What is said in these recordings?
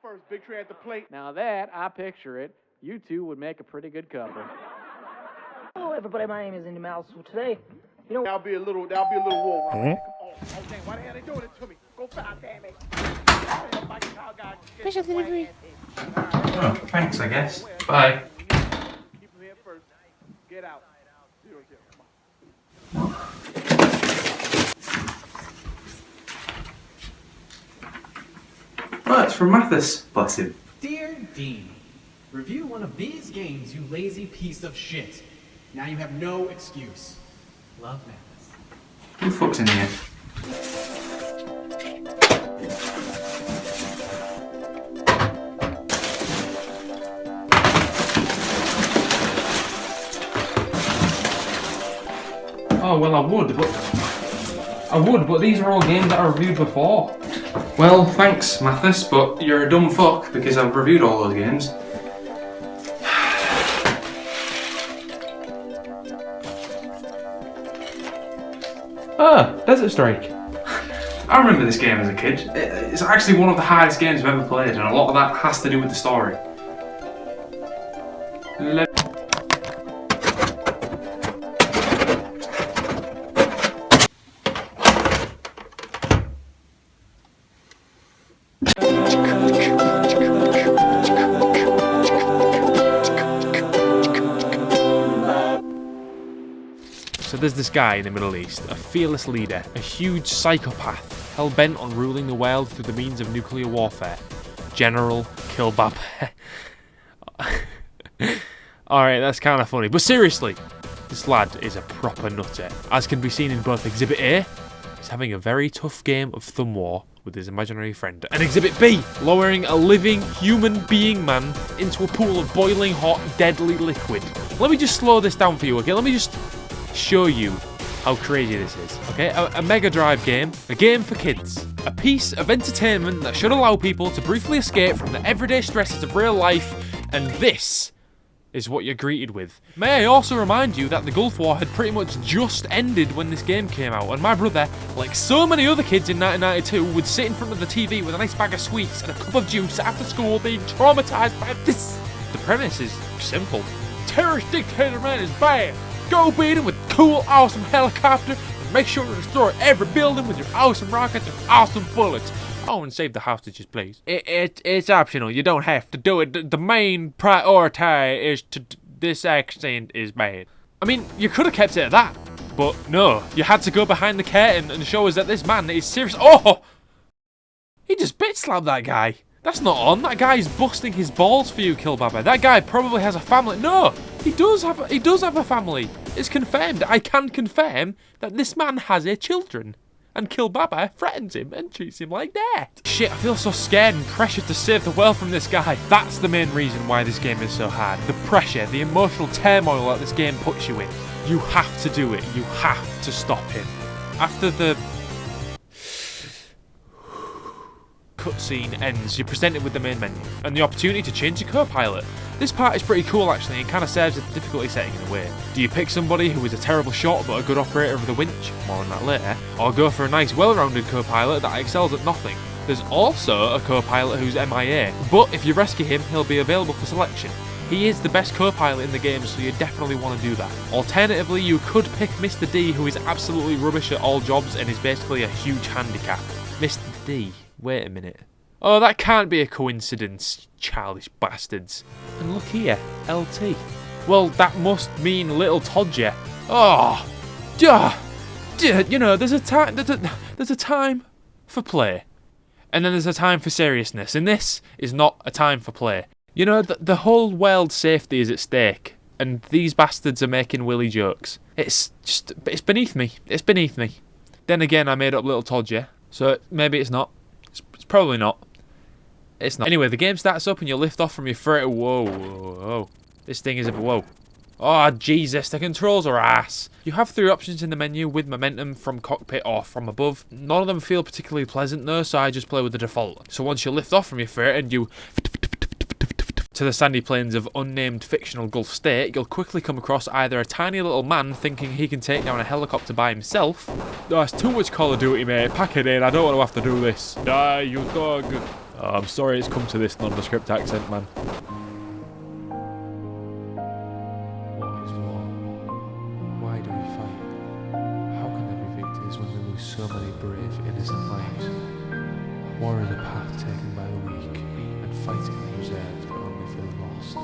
first. Big Trey at the plate. Now that, I picture it, you two would make a pretty good couple. Hello, everybody. My name is Indy Mouse. So today, you know, That'll be a little war. Oh, dang, why the hell they doing it to me? Go foul, damn it. Special delivery. Oh, thanks, I guess. Bye. Keep him here first. Get out. 0-0. Come on. Oh, it's from Mathas. Bless him. Dear Dean, review one of these games, you lazy piece of shit. Now you have no excuse. Love, Mathas. Who the fuck's in here? Oh, well, I would, but these are all games that I reviewed before. Well, thanks, Mathas, but you're a dumb fuck because I've reviewed all those games. Ah, Desert Strike. I remember this game as a kid. It's actually one of the hardest games I've ever played, and a lot of that has to do with the story. So there's this guy in the Middle East, a fearless leader, a huge psychopath, hell-bent on ruling the world through the means of nuclear warfare. General Killbab. Alright, that's kind of funny. But seriously, this lad is a proper nutter. As can be seen in both Exhibit A, he's having a very tough game of thumb war with his imaginary friend. And Exhibit B, lowering a living human being man into a pool of boiling hot, deadly liquid. Let me just slow this down for you, okay? Let me just show you how crazy this is, okay? A Mega Drive game, a game for kids, a piece of entertainment that should allow people to briefly escape from the everyday stresses of real life, and this is what you're greeted with. May I also remind you that the Gulf War had pretty much just ended when this game came out, and my brother, like so many other kids in 1992, would sit in front of the TV with a nice bag of sweets and a cup of juice after school being traumatized by this. The premise is simple. Terrorist dictator man is bad. Go beat him with cool, awesome helicopter and make sure to destroy every building with your awesome rockets and awesome bullets. Oh, and save the hostages, please. It's optional. You don't have to do it. The main priority is to... This accent is bad. I mean, you could have kept it at that. But no, you had to go behind the curtain and show us that this man is serious. Oh! He just bit-slapped that guy. That's not on. That guy is busting his balls for you, Killbaba. That guy probably has a family. No, he does have a family. It's confirmed. I can confirm that this man has children. And Killbaba threatens him and treats him like that. Shit, I feel so scared and pressured to save the world from this guy. That's the main reason why this game is so hard. The pressure, the emotional turmoil that this game puts you in. You have to do it. You have to stop him. After the cutscene ends, you're presented with the main menu and the opportunity to change your co-pilot. This part is pretty cool actually and kind of serves as the difficulty setting in a way. Do you pick somebody who is a terrible shot but a good operator of the winch? More on that later. Or go for a nice well-rounded co-pilot that excels at nothing? There's also a co-pilot who's MIA, but if you rescue him, he'll be available for selection. He is the best co-pilot in the game, so you definitely want to do that. Alternatively, you could pick Mr. D, who is absolutely rubbish at all jobs and is basically a huge handicap. Mr. D. Wait a minute. Oh, that can't be a coincidence, childish bastards. And look here, LT. Well, that must mean little Todger. Oh, you know, there's a time for play, and then there's a time for seriousness, and this is not a time for play. You know, the whole world's safety is at stake, and these bastards are making willy jokes. It's beneath me. It's beneath me. Then again, I made up little Todger, so maybe it's not. It's probably not. It's not. Anyway, the game starts up and you lift off from your freighter. Whoa. This thing is a... Whoa. Oh, Jesus, the controls are ass. You have 3 options in the menu with momentum, from cockpit or from above. None of them feel particularly pleasant though, so I just play with the default. So once you lift off from your freighter and you... to the sandy plains of unnamed fictional Gulf state, you'll quickly come across either a tiny little man thinking he can take down a helicopter by himself. Oh, it's too much Call of Duty, mate. Pack it in. I don't want to have to do this. Die, you dog. Oh, I'm sorry it's come to this nondescript accent, man. What is war? Why do we fight? How can there be victories when we lose so many brave, innocent lives? War is a path taken by the weak, and fighting is reserved only for the lost.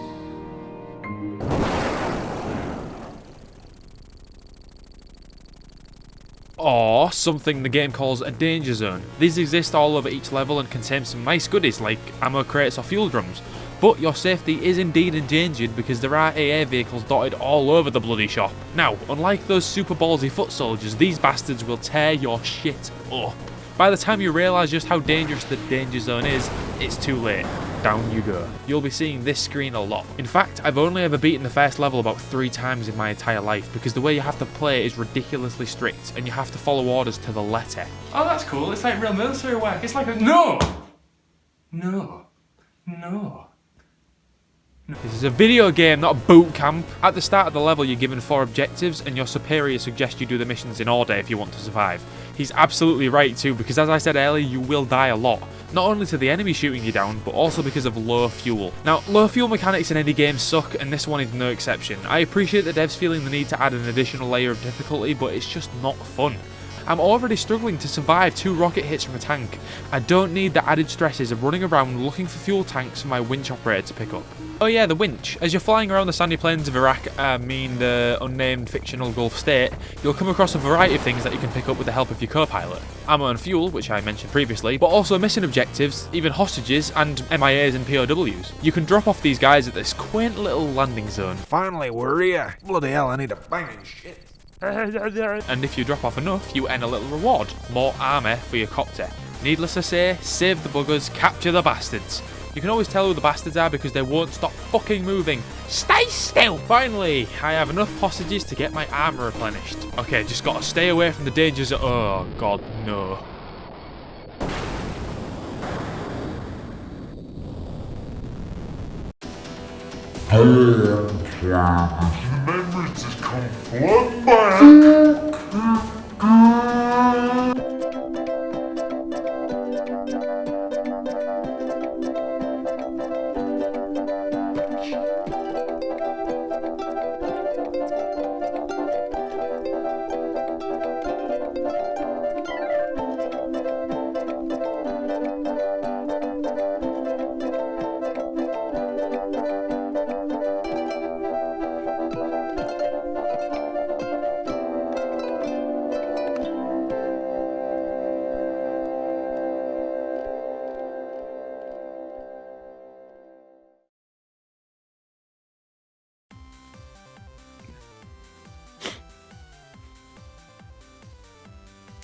Or something the game calls a danger zone. These exist all over each level and contain some nice goodies like ammo crates or fuel drums. But your safety is indeed endangered because there are AA vehicles dotted all over the bloody shop. Now, unlike those super ballsy foot soldiers, these bastards will tear your shit up. By the time you realise just how dangerous the danger zone is, it's too late. Down you go. You'll be seeing this screen a lot. In fact, I've only ever beaten the first level about 3 times in my entire life because the way you have to play is ridiculously strict and you have to follow orders to the letter. Oh, that's cool. It's like real military work. It's like a... No! No. No. This is a video game, not a boot camp. At the start of the level, you're given 4 objectives, and your superior suggests you do the missions in order if you want to survive. He's absolutely right too, because as I said earlier, you will die a lot. Not only to the enemy shooting you down, but also because of low fuel. Now, low fuel mechanics in any game suck, and this one is no exception. I appreciate the devs feeling the need to add an additional layer of difficulty, but it's just not fun. I'm already struggling to survive 2 rocket hits from a tank. I don't need the added stresses of running around looking for fuel tanks for my winch operator to pick up. Oh yeah, the winch. As you're flying around the sandy plains of Iraq, the unnamed fictional Gulf state, you'll come across a variety of things that you can pick up with the help of your co-pilot. Ammo and fuel, which I mentioned previously, but also mission objectives, even hostages, and MIAs and POWs. You can drop off these guys at this quaint little landing zone. Finally, we're here. Bloody hell, I need a banging shit. And if you drop off enough, you earn a little reward. More armour for your copter. Needless to say, save the buggers, capture the bastards. You can always tell who the bastards are because they won't stop fucking moving. Stay still! Finally, I have enough hostages to get my armour replenished. Okay, just gotta stay away from the dangers of... Oh god, no. Memories just come flooding back.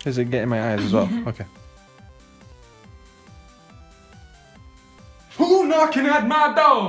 Is it getting my eyes as well? Okay. Who knocking at my door?